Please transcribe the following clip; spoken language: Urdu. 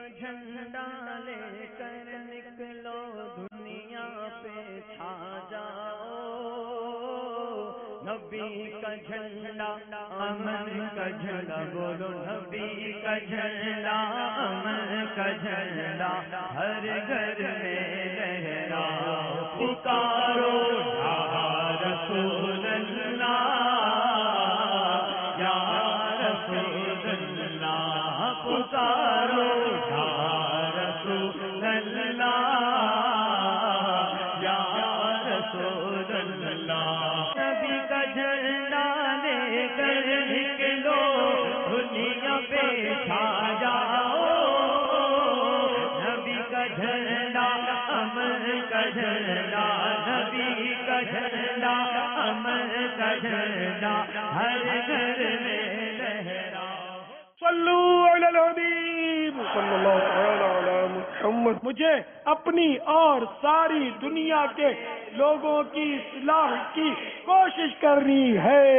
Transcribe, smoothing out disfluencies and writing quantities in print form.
جھنڈا لے کر نکلو دنیا پہ چھا جاؤ، نبی کا جھنڈا امن کا جھنڈا، بولو نبی کا جھنڈا امن کا جھنڈا ہر گھر میں لہراؤ، پکارو یا رسول اللہ یا رسول اللہ، پکارو یا رسول اللہ یا رسول اللہ، نبی کا جھنڈا لے کر نکلو دنیا پہ چھا جاؤ، نبی کا جھنڈا امن کا جھنڈا، نبی کا جھنڈا امن کا جھنڈا ہر گھر میں لہراؤ۔ صلو علی الحبیب صلی اللہ تعالی علی محمد۔ مجھے اپنی اور ساری دنیا کے لوگوں کی اصلاح کی کوشش کرنی ہے۔